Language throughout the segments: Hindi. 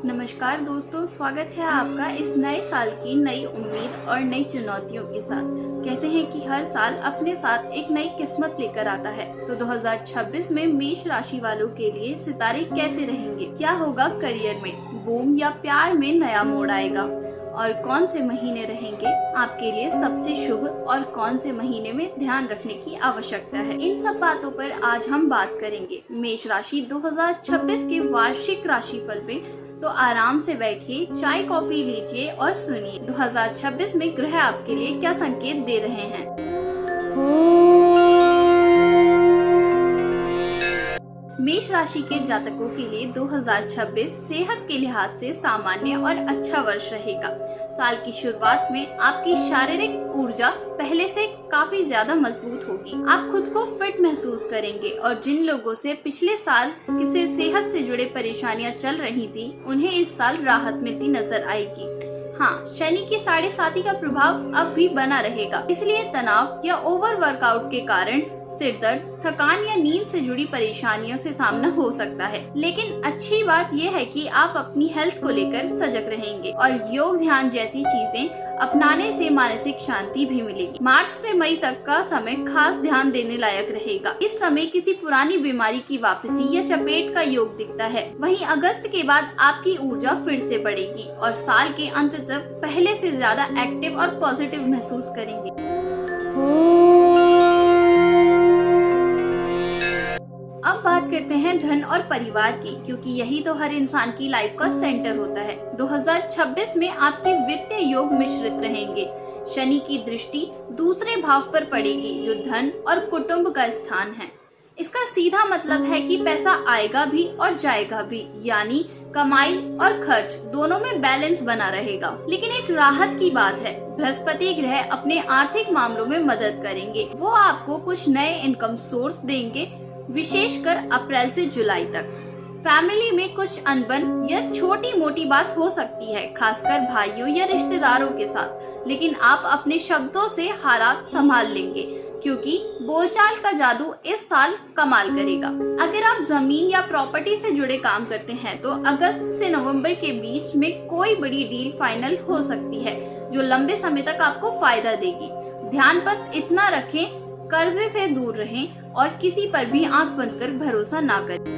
नमस्कार दोस्तों, स्वागत है आपका इस नए साल की नई उम्मीद और नई चुनौतियों के साथ। कहते हैं कि हर साल अपने साथ एक नई किस्मत लेकर आता है। तो 2026 में मेष राशि वालों के लिए सितारे कैसे रहेंगे? क्या होगा करियर में? बूम या प्यार में नया मोड़ आएगा? और कौन से महीने रहेंगे आपके लिए सबसे शुभ और कौन से महीने में ध्यान रखने की आवश्यकता है? इन सब बातों पर आज हम बात करेंगे। मेष राशि 2026 के वार्षिक राशिफल पे तो आराम से बैठिए, चाय कॉफी लीजिए और सुनिए 2026 में ग्रह आपके लिए क्या संकेत दे रहे हैं। मेष राशि के जातकों के लिए 2026 सेहत के लिहाज से सामान्य और अच्छा वर्ष रहेगा। साल की शुरुआत में आपकी शारीरिक ऊर्जा पहले से काफी ज्यादा मजबूत होगी। आप खुद को फिट महसूस करेंगे और जिन लोगों से पिछले साल किसी सेहत से जुड़े परेशानियां चल रही थी, उन्हें इस साल राहत मिलती नजर आएगी। हाँ, शनि के 7.5 का प्रभाव अब भी बना रहेगा, इसलिए तनाव या ओवर वर्कआउट के कारण सिर दर्द, थकान या नींद से जुड़ी परेशानियों से सामना हो सकता है। लेकिन अच्छी बात यह है कि आप अपनी हेल्थ को लेकर सजग रहेंगे और योग, ध्यान जैसी चीजें अपनाने से मानसिक शांति भी मिलेगी। मार्च से मई तक का समय खास ध्यान देने लायक रहेगा। इस समय किसी पुरानी बीमारी की वापसी या चपेट का योग दिखता है। वहीं अगस्त के बाद आपकी ऊर्जा फिर से बढ़ेगी और साल के अंत तक पहले से ज्यादा एक्टिव और पॉजिटिव महसूस करेंगे। अब बात करते हैं धन और परिवार की, क्योंकि यही तो हर इंसान की लाइफ का सेंटर होता है। 2026 में आपके वित्तीय योग मिश्रित रहेंगे। शनि की दृष्टि दूसरे भाव पर पड़ेगी, जो धन और कुटुंब का स्थान है। इसका सीधा मतलब है कि पैसा आएगा भी और जाएगा भी, यानी कमाई और खर्च दोनों में बैलेंस बना रहेगा। लेकिन एक राहत की बात है, बृहस्पति ग्रह अपने आर्थिक मामलों में मदद करेंगे। वो आपको कुछ नए इनकम सोर्स देंगे, विशेषकर अप्रैल से जुलाई तक। फैमिली में कुछ अनबन या छोटी मोटी बात हो सकती है, खासकर भाइयों या रिश्तेदारों के साथ। लेकिन आप अपने शब्दों से हालात संभाल लेंगे, क्योंकि बोलचाल का जादू इस साल कमाल करेगा। अगर आप जमीन या प्रॉपर्टी से जुड़े काम करते हैं तो अगस्त से नवंबर के बीच में कोई बड़ी डील फाइनल हो सकती है, जो लंबे समय तक आपको फायदा देगी। ध्यान बस इतना रखें, कर्जे से दूर रहें और किसी पर भी आंख बंद कर भरोसा ना करें।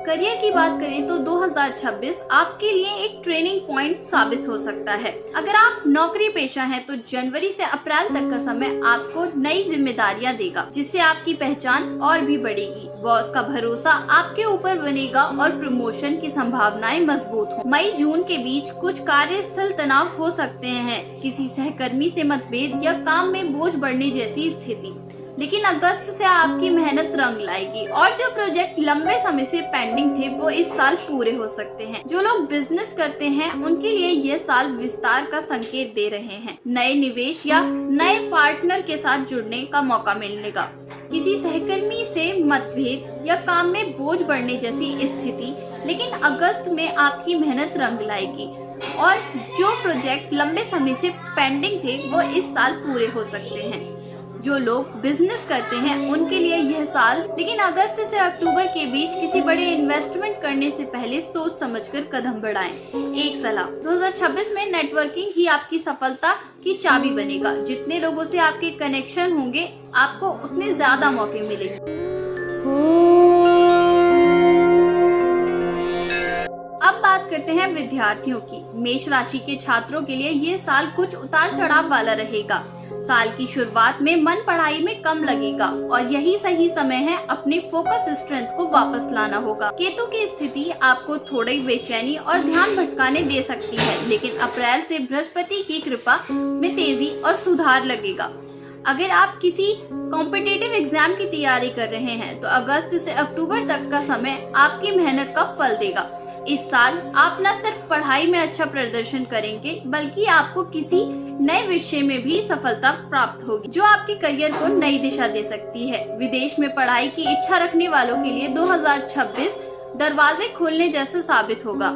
करियर की बात करें तो 2026 आपके लिए एक ट्रेनिंग पॉइंट साबित हो सकता है। अगर आप नौकरी पेशा हैं तो जनवरी से अप्रैल तक का समय आपको नई जिम्मेदारियां देगा, जिससे आपकी पहचान और भी बढ़ेगी। बॉस का भरोसा आपके ऊपर बनेगा और प्रमोशन की संभावनाएं मजबूत हो। मई जून के बीच कुछ कार्यस्थल तनाव हो सकते हैं, किसी सहकर्मी से मतभेद या काम में बोझ बढ़ने जैसी स्थिति। लेकिन अगस्त से आपकी मेहनत रंग लाएगी और जो प्रोजेक्ट लंबे समय से पेंडिंग थे वो इस साल पूरे हो सकते हैं। जो लोग बिजनेस करते हैं उनके लिए यह साल विस्तार का संकेत दे रहे हैं। नए निवेश या नए पार्टनर के साथ जुड़ने का मौका मिलेगा। किसी सहकर्मी से मतभेद या काम में बोझ बढ़ने जैसी स्थिति, लेकिन अगस्त में आपकी मेहनत रंग लाएगी और जो प्रोजेक्ट लंबे समय से पेंडिंग थे वो इस साल पूरे हो सकते हैं। जो लोग बिजनेस करते हैं उनके लिए यह साल, लेकिन अगस्त से अक्टूबर के बीच किसी बड़े इन्वेस्टमेंट करने से पहले सोच समझकर कदम बढ़ाएं। एक सलाह, 2026 में नेटवर्किंग ही आपकी सफलता की चाबी बनेगा। जितने लोगों से आपके कनेक्शन होंगे, आपको उतने ज्यादा मौके मिलेंगे। अब बात करते हैं विद्यार्थियों की। मेष राशि के छात्रों के लिए ये साल कुछ उतार चढ़ाव वाला रहेगा। साल की शुरुआत में मन पढ़ाई में कम लगेगा और यही सही समय है अपने फोकस स्ट्रेंथ को वापस लाना होगा। केतु की स्थिति आपको थोड़ी बेचैनी और ध्यान भटकाने दे सकती है, लेकिन अप्रैल से बृहस्पति की कृपा में तेजी और सुधार लगेगा। अगर आप किसी कॉम्पिटिटिव एग्जाम की तैयारी कर रहे हैं तो अगस्त से अक्टूबर तक का समय आपकी मेहनत का फल देगा। इस साल आप न सिर्फ पढ़ाई में अच्छा प्रदर्शन करेंगे, बल्कि आपको किसी नए विषय में भी सफलता प्राप्त होगी, जो आपके करियर को नई दिशा दे सकती है। विदेश में पढ़ाई की इच्छा रखने वालों के लिए 2026 दरवाजे खोलने जैसा साबित होगा।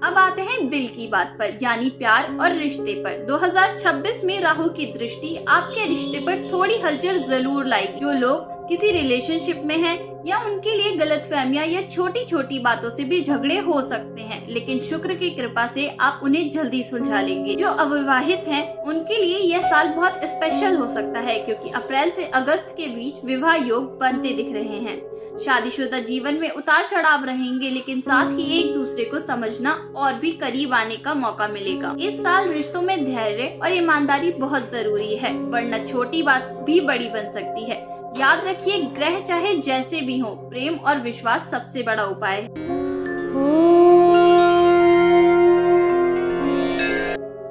अब आते हैं दिल की बात पर, यानी प्यार और रिश्ते पर। 2026 में राहु की दृष्टि आपके रिश्ते पर थोड़ी हलचल जरूर लाएगी। जो लोग किसी रिलेशनशिप में हैं या उनके लिए गलतफहमियां या छोटी छोटी बातों से भी झगड़े हो सकते हैं, लेकिन शुक्र की कृपा से आप उन्हें जल्दी सुलझा लेंगे। जो अविवाहित हैं उनके लिए यह साल बहुत स्पेशल हो सकता है, क्योंकि अप्रैल से अगस्त के बीच विवाह योग बनते दिख रहे हैं। शादीशुदा जीवन में उतार चढ़ाव रहेंगे, लेकिन साथ ही एक दूसरे को समझना और भी करीब आने का मौका मिलेगा। इस साल रिश्तों में धैर्य और ईमानदारी बहुत जरूरी है, वरना छोटी बात भी बड़ी बन सकती है। याद रखिए, ग्रह चाहे जैसे भी हो, प्रेम और विश्वास सबसे बड़ा उपाय है।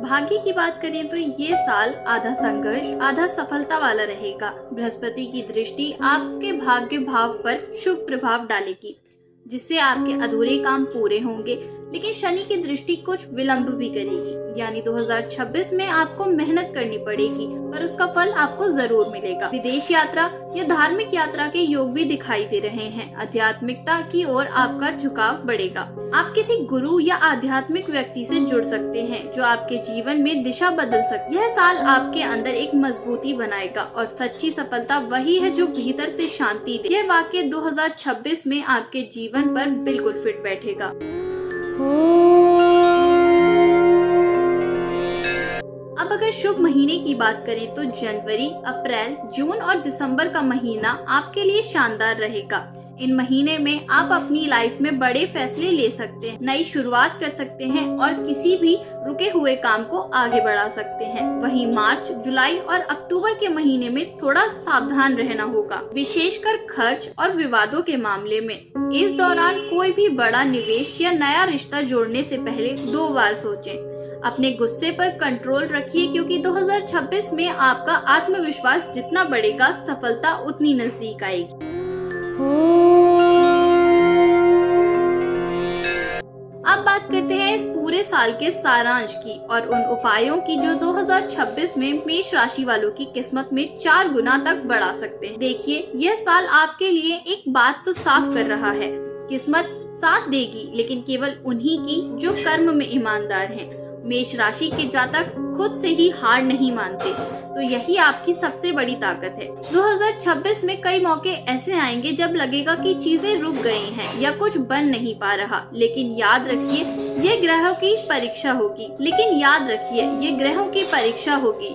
भाग्य की बात करें तो ये साल आधा संघर्ष आधा सफलता वाला रहेगा। बृहस्पति की दृष्टि आपके भाग्य भाव पर शुभ प्रभाव डालेगी, जिससे आपके अधूरे काम पूरे होंगे, लेकिन शनि की दृष्टि कुछ विलंब भी करेगी। यानी 2026 में आपको मेहनत करनी पड़ेगी, पर उसका फल आपको जरूर मिलेगा। विदेश यात्रा या धार्मिक यात्रा के योग भी दिखाई दे रहे हैं। आध्यात्मिकता की ओर आपका झुकाव बढ़ेगा। आप किसी गुरु या आध्यात्मिक व्यक्ति से जुड़ सकते हैं, जो आपके जीवन में दिशा बदल सकती है। यह साल आपके अंदर एक मजबूती बनाएगा, और सच्ची सफलता वही है जो भीतर से शांति दे। यह वाक्य 2026 में आपके जीवन पर बिल्कुल फिट बैठेगा। अब अगर शुभ महीने की बात करें तो जनवरी, अप्रैल, जून और दिसंबर का महीना आपके लिए शानदार रहेगा। इन महीने में आप अपनी लाइफ में बड़े फैसले ले सकते हैं, नई शुरुआत कर सकते हैं और किसी भी रुके हुए काम को आगे बढ़ा सकते हैं। वहीं मार्च, जुलाई और अक्टूबर के महीने में थोड़ा सावधान रहना होगा, विशेषकर खर्च और विवादों के मामले में। इस दौरान कोई भी बड़ा निवेश या नया रिश्ता जोड़ने से पहले 2 बार सोचें। अपने गुस्से पर कंट्रोल रखिए, क्योंकि 2026 में आपका आत्मविश्वास जितना बढ़ेगा, सफलता उतनी नजदीक आएगी। अब बात करते हैं इस पूरे साल के सारांश की और उन उपायों की जो 2026 में मेष राशि वालों की किस्मत में 4 गुना तक बढ़ा सकते हैं। देखिए, यह साल आपके लिए एक बात तो साफ कर रहा है, किस्मत साथ देगी, लेकिन केवल उन्हीं की जो कर्म में ईमानदार हैं। मेष राशि के जातक खुद से ही हार नहीं मानते, तो यही आपकी सबसे बड़ी ताकत है। 2026 में कई मौके ऐसे आएंगे जब लगेगा कि चीजें रुक गई हैं या कुछ बन नहीं पा रहा, लेकिन याद रखिए ये ग्रहों की परीक्षा होगी,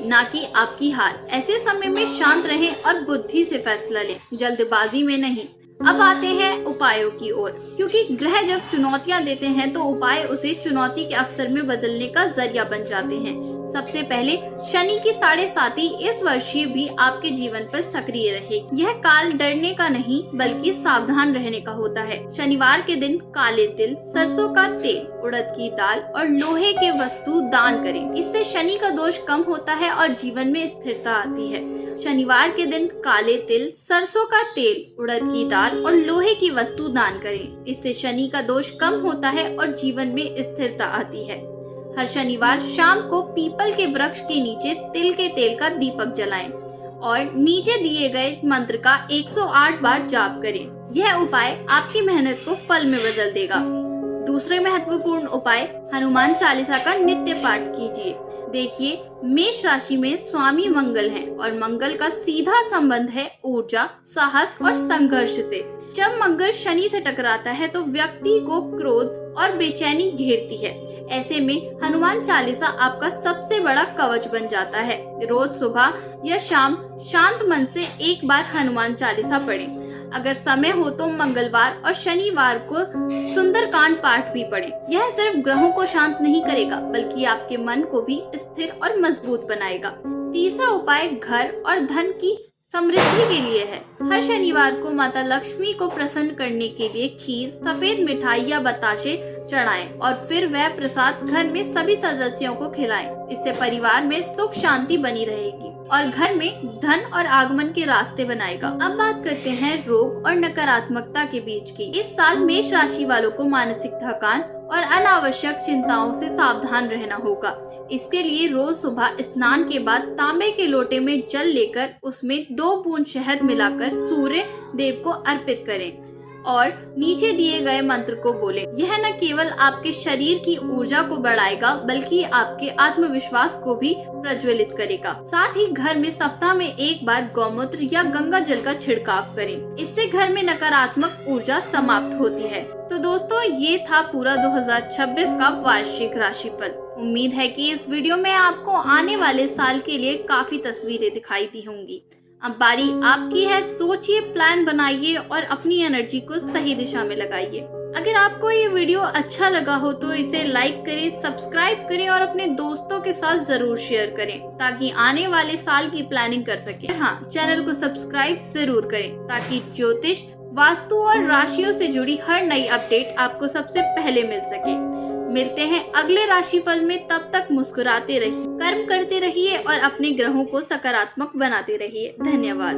ना कि आपकी हार। ऐसे समय में शांत रहें और बुद्धि से फैसला लें, जल्दबाजी में नहीं। अब आते हैं उपायों की ओर, क्योंकि ग्रह जब चुनौतियां देते हैं तो उपाय उसे चुनौती के अवसर में बदलने का जरिया बन जाते हैं। सबसे पहले शनि की 7.5 इस वर्ष भी आपके जीवन पर सक्रिय रहेगी। यह काल डरने का नहीं बल्कि सावधान रहने का होता है। शनिवार के दिन काले तिल, सरसों का तेल, उड़द की दाल और लोहे के वस्तु दान करें। इससे शनि का दोष कम होता है और जीवन में स्थिरता आती है। शनिवार के दिन काले तिल, सरसों का तेल, उड़द की दाल और लोहे की वस्तु दान करें। इससे शनि का दोष कम होता है और जीवन में स्थिरता आती है। हर शनिवार शाम को पीपल के वृक्ष के नीचे तिल के तेल का दीपक जलाएं और नीचे दिए गए मंत्र का 108 बार जाप करें। यह उपाय आपकी मेहनत को फल में बदल देगा। दूसरे महत्वपूर्ण उपाय, हनुमान चालीसा का नित्य पाठ कीजिए। देखिए, मेष राशि में स्वामी मंगल हैं और मंगल का सीधा संबंध है ऊर्जा, साहस और संघर्ष से। जब मंगल शनि से टकराता है तो व्यक्ति को क्रोध और बेचैनी घेरती है। ऐसे में हनुमान चालीसा आपका सबसे बड़ा कवच बन जाता है। रोज सुबह या शाम शांत मन से एक बार हनुमान चालीसा पढ़ें। अगर समय हो तो मंगलवार और शनिवार को सुंदरकांड पाठ भी पढ़ें। यह सिर्फ ग्रहों को शांत नहीं करेगा बल्कि आपके मन को भी स्थिर और मजबूत बनाएगा। तीसरा उपाय घर और धन की समृद्धि के लिए है। हर शनिवार को माता लक्ष्मी को प्रसन्न करने के लिए खीर, सफेद मिठाई या बताशे चढ़ाएं और फिर वह प्रसाद घर में सभी सदस्यों को खिलाएं। इससे परिवार में सुख शांति बनी रहेगी और घर में धन और आगमन के रास्ते बनाएगा। अब बात करते हैं रोग और नकारात्मकता के बीच की। इस साल मेष राशि वालों को मानसिक थकान और अनावश्यक चिंताओं से सावधान रहना होगा। इसके लिए रोज सुबह स्नान के बाद तांबे के लोटे में जल लेकर उसमें 2 बूंद शहद मिलाकर सूर्य देव को अर्पित करें और नीचे दिए गए मंत्र को बोले। यह न केवल आपके शरीर की ऊर्जा को बढ़ाएगा बल्कि आपके आत्मविश्वास को भी प्रज्वलित करेगा। साथ ही घर में सप्ताह में एक बार गौमूत्र या गंगा जल का छिड़काव करें। इससे घर में नकारात्मक ऊर्जा समाप्त होती है। तो दोस्तों, ये था पूरा 2026 का वार्षिक राशिफल। उम्मीद है कि इस वीडियो में आपको आने वाले साल के लिए काफी तस्वीरें दिखाई दी होंगी। अब बारी आपकी है, सोचिए, प्लान बनाइए और अपनी एनर्जी को सही दिशा में लगाइए। अगर आपको ये वीडियो अच्छा लगा हो तो इसे लाइक करें, सब्सक्राइब करें और अपने दोस्तों के साथ जरूर शेयर करें ताकि आने वाले साल की प्लानिंग कर सके। हाँ, चैनल को सब्सक्राइब जरूर करें ताकि ज्योतिष, वास्तु और राशियों से जुड़ी हर नई अपडेट आपको सबसे पहले मिल सके। मिलते हैं अगले राशिफल में, तब तक मुस्कुराते रहिए, कर्म करते रहिए और अपने ग्रहों को सकारात्मक बनाते रहिए। धन्यवाद।